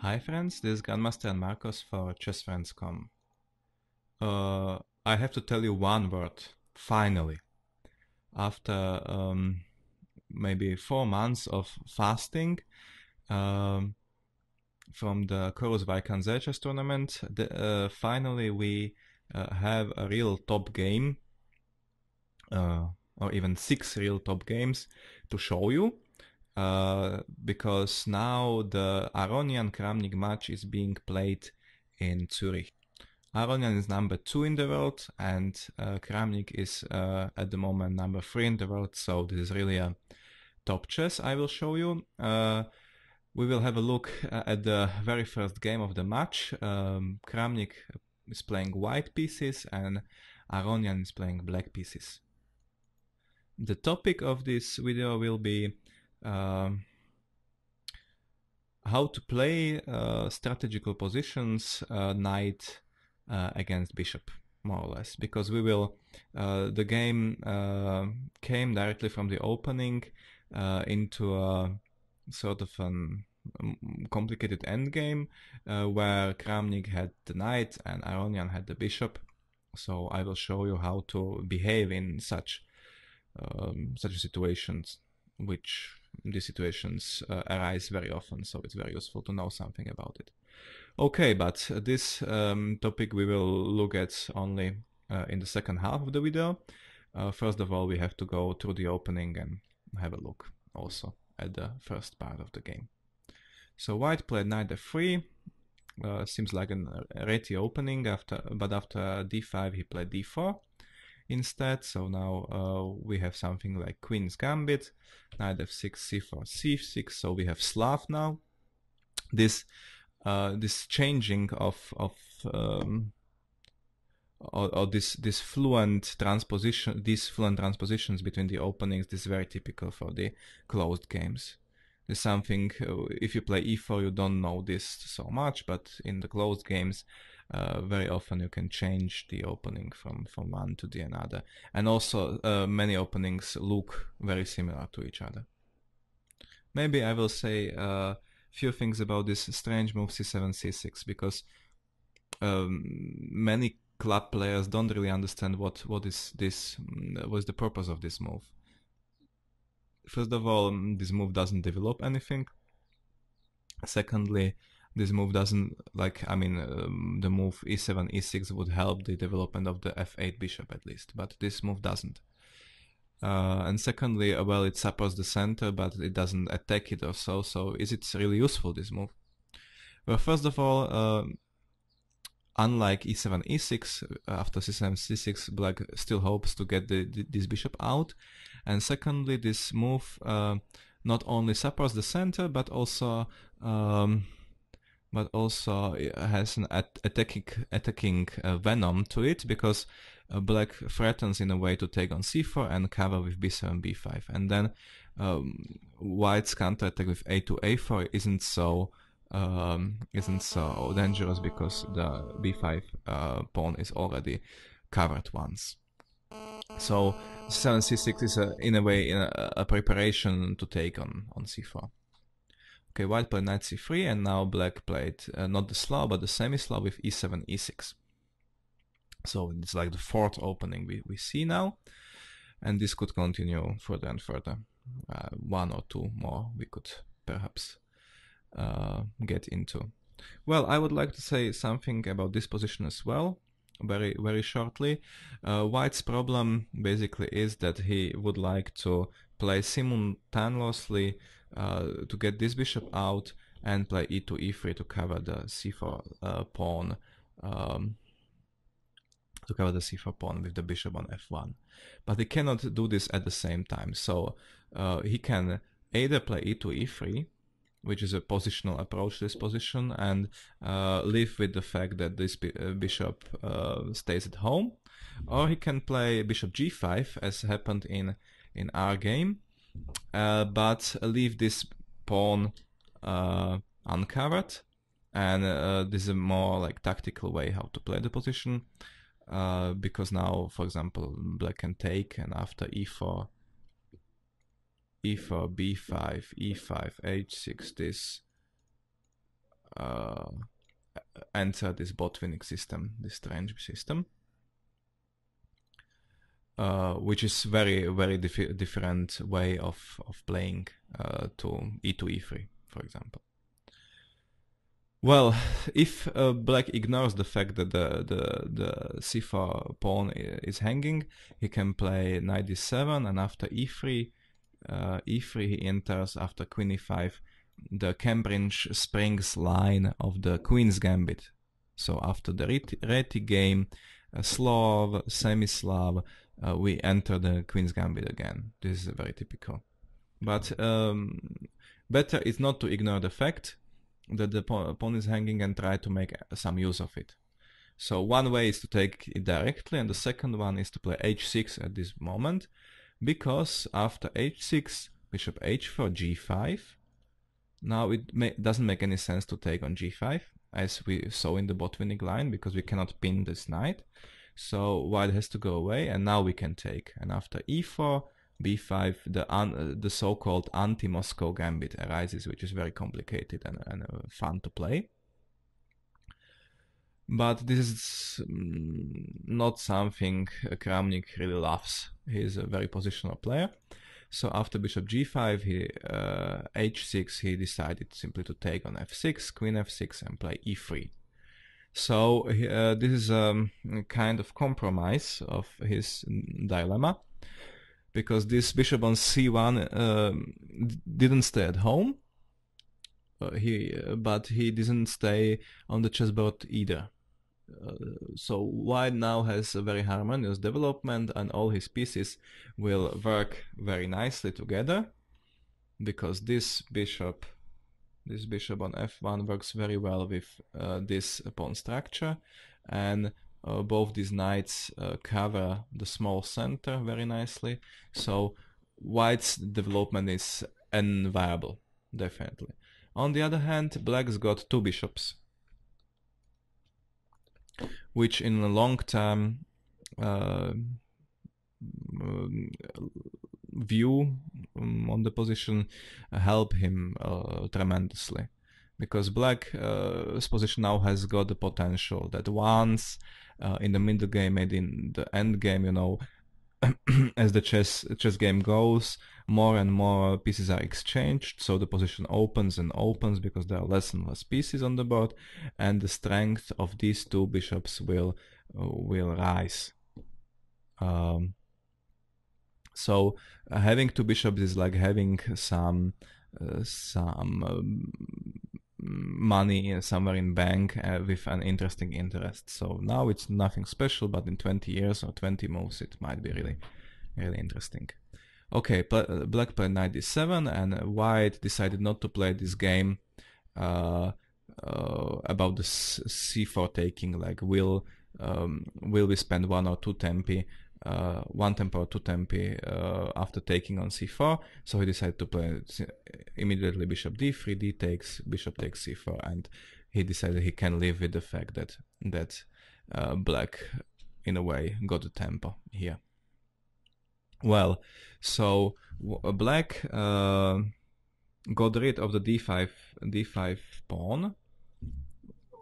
Hi friends, this is Grandmaster and Marcos for ChessFriends.com. I have to tell you one word, finally. After maybe 4 months of fasting from the Chorus Vaikanze chess tournament, finally we have a real top game, or even 6 real top games to show you. Because now the Aronian Kramnik match is being played in Zurich. Aronian is number 2 in the world, and Kramnik is at the moment number 3 in the world, so this is really a top chess I will show you. We will have a look at the very first game of the match. Kramnik is playing white pieces and Aronian is playing black pieces. The topic of this video will be how to play strategical positions knight against bishop, more or less, because we will the game came directly from the opening into a sort of an complicated endgame where Kramnik had the knight and Aronian had the bishop. So I will show you how to behave in such situations, which these situations arise very often, so it's very useful to know something about it. Okay, but this topic we will look at only in the second half of the video. First of all, we have to go through the opening and have a look also at the first part of the game. So white played knight f3. Seems like a ready opening, but after d5 he played d4 instead. So now we have something like queen's gambit, knight f6, c4, c6. So we have Slav now. This changing of this fluent transposition, these fluent transpositions between the openings, this is very typical for the closed games. There's something, if you play e4 you don't know this so much, but in the closed games very often you can change the opening from one to the another, and also many openings look very similar to each other. Maybe I will say a few things about this strange move c7 c6, because many club players don't really understand what is this, what's the purpose of this move. First of all, this move doesn't develop anything. Secondly, this move doesn't, the move e7, e6 would help the development of the f8 bishop at least, but this move doesn't. And secondly, well, it supports the center, but it doesn't attack it or so. So is it really useful, this move? Well, first of all, unlike e7, e6, after c7, c6, black still hopes to get this bishop out. And secondly, this move not only supports the center, but also has an attacking venom to it, because black threatens in a way to take on c4 and cover with b7, b5, and then white's counterattack with a2, a4 isn't so dangerous, because the b5 pawn is already covered once. So c7, c6 is in a way a preparation to take on c4. Okay, white played knight c3, and now black played not the slow but the semi-slow with e7, e6. So it's like the fourth opening we see now, and this could continue further and further. One or two more we could perhaps get into. Well, I would like to say something about this position as well, very shortly. White's problem basically is that he would like to play simultaneously to get this bishop out and play e2, e3 to cover the c4 pawn, with the bishop on f1. But he cannot do this at the same time, so he can either play e2, e3, which is a positional approach to this position, and live with the fact that this bishop stays at home, or he can play bishop g5, as happened in our game, but leave this pawn uncovered, and this is a more like tactical way how to play the position, because now, for example, black can take, and after e4, b5, e5, h6, this enter this bot-winning system, this strange system, which is very different way of playing to e2 e3, for example. Well, if black ignores the fact that the c4 pawn is hanging, he can play knight d7, and after e3, he enters after queen e5 the Cambridge Springs line of the Queen's Gambit. So after the Reti game, Slav, semi-Slav, we enter the Queen's Gambit again. This is very typical. But better is not to ignore the fact that the pawn is hanging and try to make some use of it. So one way is to take it directly, and the second one is to play h6 at this moment, because after h6, bishop h4, g5. Now it doesn't make any sense to take on g5, as we saw in the bot-winning line, because we cannot pin this knight. So white has to go away, and now we can take. And after e4, b5, the so-called anti-Moscow gambit arises, which is very complicated and fun to play. But this is not something Kramnik really loves. He's a very positional player. So after bishop g5, h6, he decided simply to take on f6, queen f6, and play e3. So this is a kind of compromise of his dilemma, because this bishop on c1 didn't stay at home, but he didn't stay on the chessboard either. So white now has a very harmonious development, and all his pieces will work very nicely together, because this bishop on f1 works very well with this pawn structure, and both these knights cover the small center very nicely. So white's development is unviable, definitely. On the other hand, black's got two bishops, which in the long term view on the position help him tremendously, because black's position now has got the potential that once in the middle game and in the end game, you know, as the chess game goes, more and more pieces are exchanged, so the position opens and opens because there are less and less pieces on the board, and the strength of these two bishops will rise. So having two bishops is like having some money somewhere in bank with an interesting interest. So now it's nothing special, but in 20 years or 20 moves it might be really interesting. Okay, black played knight d7, and white decided not to play this game about the c4 taking, like will we spend one or two tempi, one tempo or two tempi after taking on c4. So he decided to play immediately bishop d3, d takes, bishop takes c4, and he decided he can live with the fact that black in a way got the tempo here. Well, so black got rid of the d5 pawn.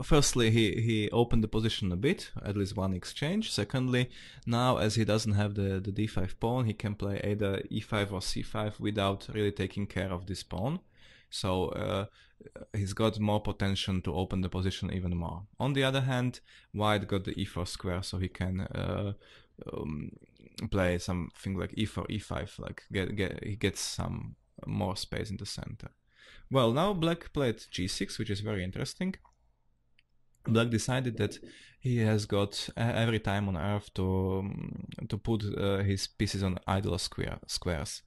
Firstly, he opened the position a bit, at least one exchange. Secondly, now as he doesn't have the d5 pawn, he can play either e5 or c5 without really taking care of this pawn. So he's got more potential to open the position even more. On the other hand, white got the e4 square, so he can play something like e4, e5, like he gets some more space in the center. Well, now black played g6, which is very interesting. Black decided that he has got every time on earth to put his pieces on idle squares.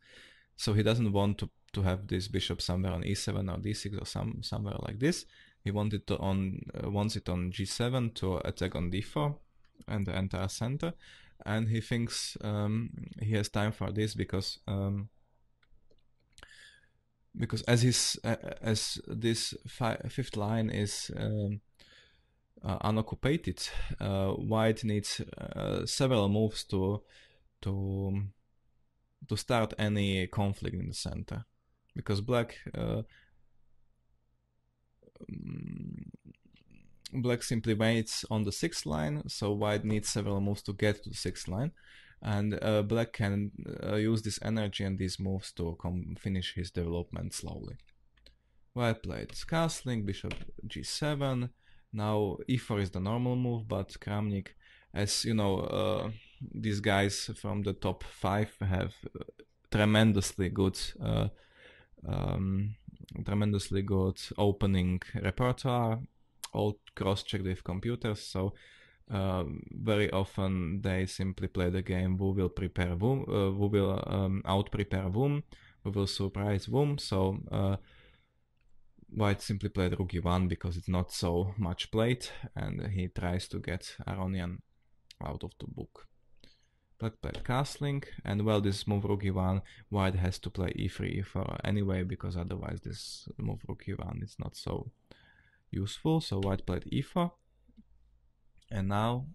So he doesn't want to have this bishop somewhere on e7 or d6 or somewhere like this. He wanted to wants it on g7 to attack on d4 and the entire center. And he thinks he has time for this because as this fifth line is unoccupied, white needs several moves to start any conflict in the center, because black black simply waits on the 6th line, so white needs several moves to get to the 6th line, and black can use this energy and these moves to finish his development slowly. White played castling, bishop g7. Now e4 is the normal move, but Kramnik, as you know, these guys from the top 5 have tremendously good opening repertoire, all cross-checked with computers, so very often they simply play the game who will prepare whom, who will out-prepare whom, who will surprise whom, so white simply played rook e1 because it's not so much played, and he tries to get Aronian out of the book. Black played castling, and well, this move rook e1, white has to play e3, e4 anyway, because otherwise this move rook e1 is not so useful. So white played e4, and now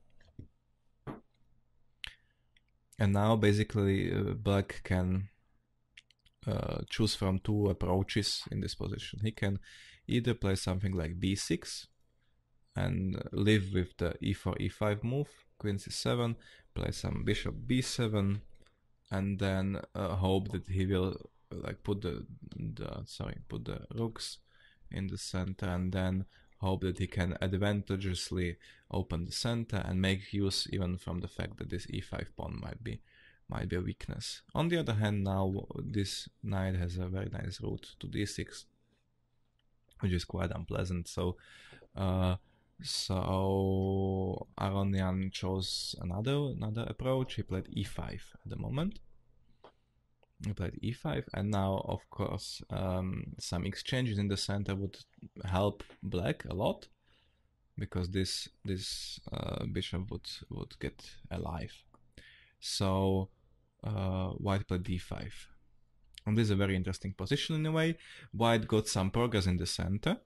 basically black can choose from two approaches in this position. He can either play something like b6 and live with the e4 e5 move, queen c7, play some bishop b7, and then hope that he will like put the rooks in the center, and then hope that he can advantageously open the center and make use even from the fact that this e5 pawn might be a weakness. On the other hand, now this knight has a very nice route to d6, which is quite unpleasant. So Aronian chose another approach. He played e5 at the moment. He played e5, and now of course some exchanges in the center would help black a lot, because this bishop would get alive. So white played d5, and this is a very interesting position in a way. White got some progress in the center,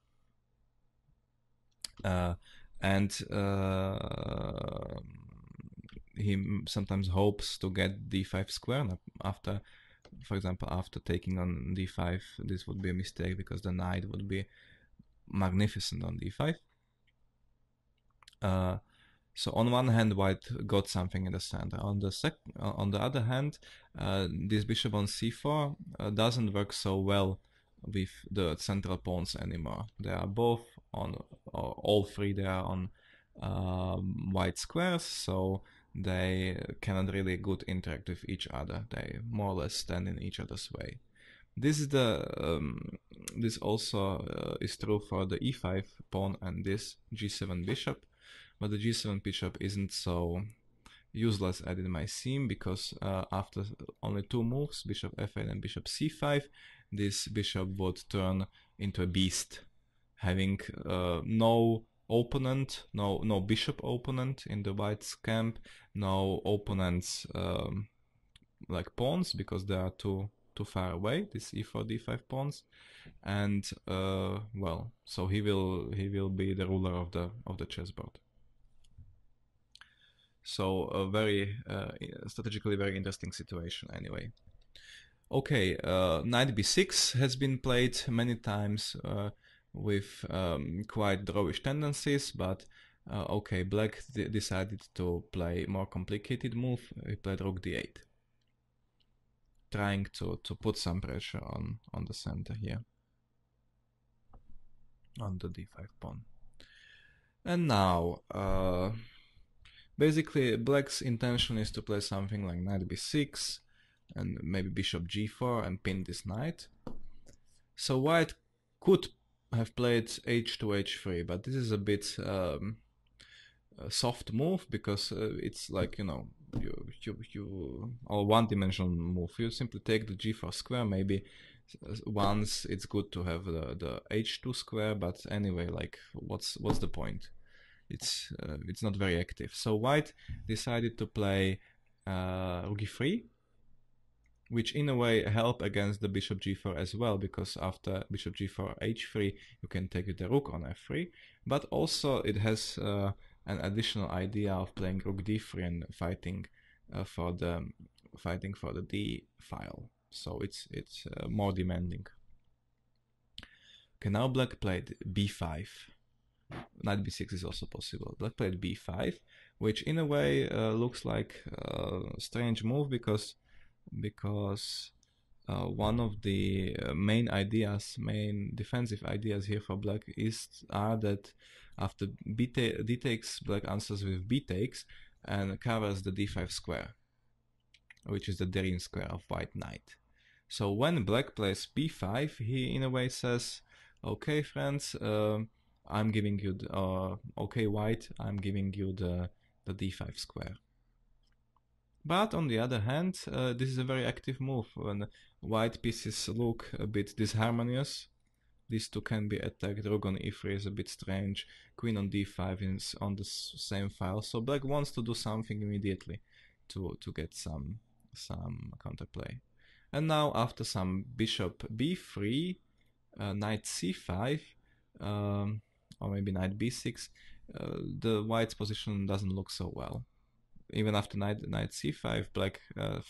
and he sometimes hopes to get d5 square after, for example, after taking on d5. This would be a mistake because the knight would be magnificent on d5. So on one hand, white got something in the center. On the other hand, this bishop on c4 doesn't work so well with the central pawns anymore. They are both on, or all three, they are on white squares, so they cannot really good interact with each other. They more or less stand in each other's way. This is this also is true for the e5 pawn and this g7 bishop, but the g7 bishop isn't so useless as it might seem, because after only two moves, bishop f8 and bishop c5, this bishop would turn into a beast, having no opponent, no bishop opponent in the white's camp, no opponents like pawns, because they are too far away, this e4 d5 pawns, and well, so he will be the ruler of the chessboard. So a very strategically very interesting situation anyway. Okay, knight b6 has been played many times with quite drawish tendencies, but okay, black decided to play more complicated move. He played rook d8, trying to put some pressure on the center here, on the d5 pawn. And now basically black's intention is to play something like knight b6 and maybe bishop g4 and pin this knight. So white could have played h2 h3, but this is a bit a soft move, because it's like, you know, you or one-dimensional move. You simply take the g4 square. Maybe once it's good to have the h2 square, but anyway, like what's the point? It's not very active. So white decided to play rook e3, which in a way help against the bishop g4 as well, because after bishop g4 h3 you can take the rook on f3, but also it has an additional idea of playing rook d3 and fighting for the d file, so it's more demanding. Okay, now black played b5, knight b6 is also possible. Black played b5, which in a way looks like a strange move because one of the main defensive ideas here for black are that after d takes, black answers with b takes and covers the d5 square, which is the Derrin square of white knight. So when black plays b5, he in a way says, okay friends, I'm giving you okay white, I'm giving you the d5 square. But on the other hand, this is a very active move. When white pieces look a bit disharmonious, these two can be attacked. Rook on e3 is a bit strange. Queen on d5 is on the same file. So black wants to do something immediately to get some counterplay. And now after some bishop b3, knight c5, or maybe knight b6, the white's position doesn't look so well. Even after knight c5, black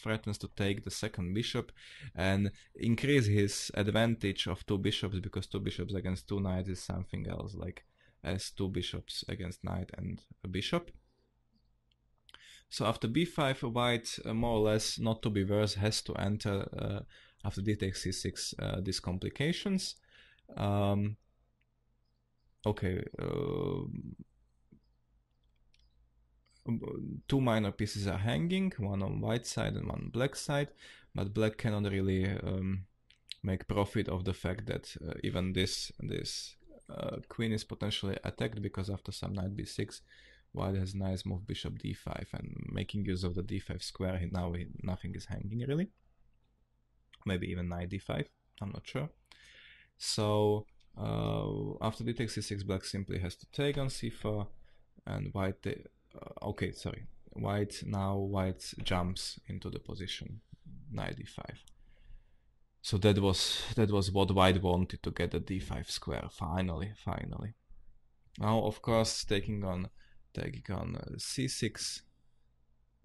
threatens to take the second bishop and increase his advantage of two bishops, because two bishops against two knights is something else, like as two bishops against knight and a bishop. So after b5, white more or less, not to be worse, has to enter after d takes c6 these complications. Okay. Two minor pieces are hanging, one on white side and one on black side, but black cannot really make profit of the fact that even this queen is potentially attacked, because after some knight b6, white has nice move bishop d5, and making use of the d5 square, nothing is hanging really. Maybe even knight d5, I'm not sure. So after d takes c6, black simply has to take on c4, and white white jumps into the position knight d5. So that was what white wanted, to get the d5 square finally. Now of course taking on c6,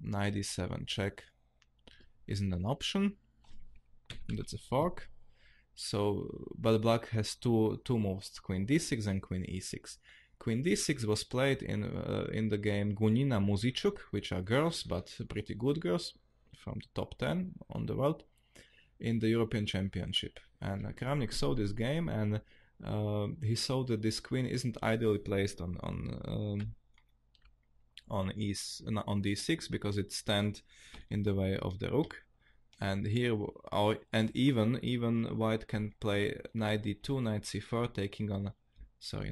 knight d7 check isn't an option. That's a fork. So but black has two moves, queen d6 and queen e6. Queen d6 was played in the game Gunina Muzicuk, which are girls, but pretty good girls, from the top 10 on the world, in the European Championship. And Kramnik saw this game, and he saw that this queen isn't ideally placed on d6, because it stands in the way of the rook. And here, even white can play knight d2, knight c4,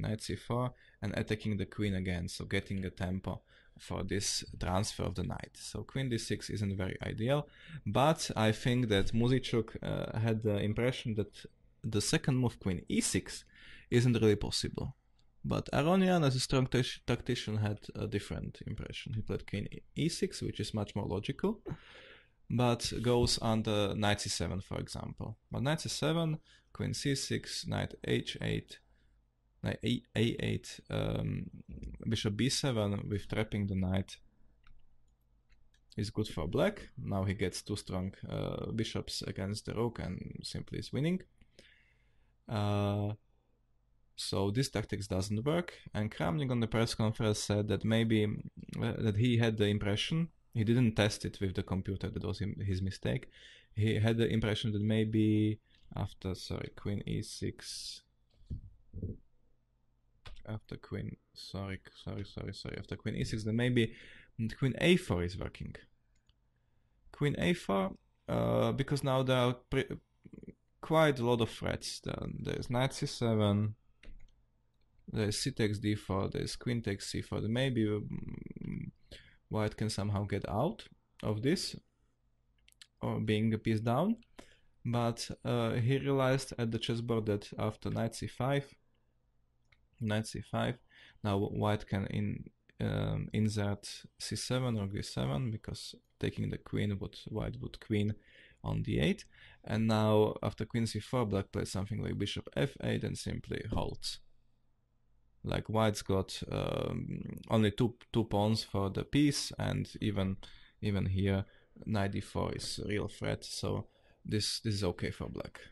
knight c4, and attacking the queen again, so getting a tempo for this transfer of the knight. So queen d6 isn't very ideal, but I think that Muzicuk had the impression that the second move, queen e6, isn't really possible. But Aronian, as a strong tactician, had a different impression. He played queen e6, which is much more logical, but goes under knight c7, for example. But knight c7, queen c6, knight h8, knight a8, bishop b7 with trapping the knight is good for black. Now he gets two strong bishops against the rook and simply is winning. So this tactics doesn't work, and Kramnik on the press conference said that maybe that he had the impression, he didn't test it with the computer, that was his mistake. He had the impression that maybe after queen e6, after queen e6, then maybe queen a4 is working. Queen a4, because now there are quite a lot of threats. There's knight c7, there's c takes d4, there's queen takes c4. Maybe white can somehow get out of this, or being a piece down. But he realized at the chessboard that after knight c5, now white can insert c7 or g7, because taking the queen, white would queen on d8. And now after queen c4, black plays something like bishop f8 and simply holds. Like white's got only two pawns for the piece, and even here knight d4 is a real threat, so this is okay for black.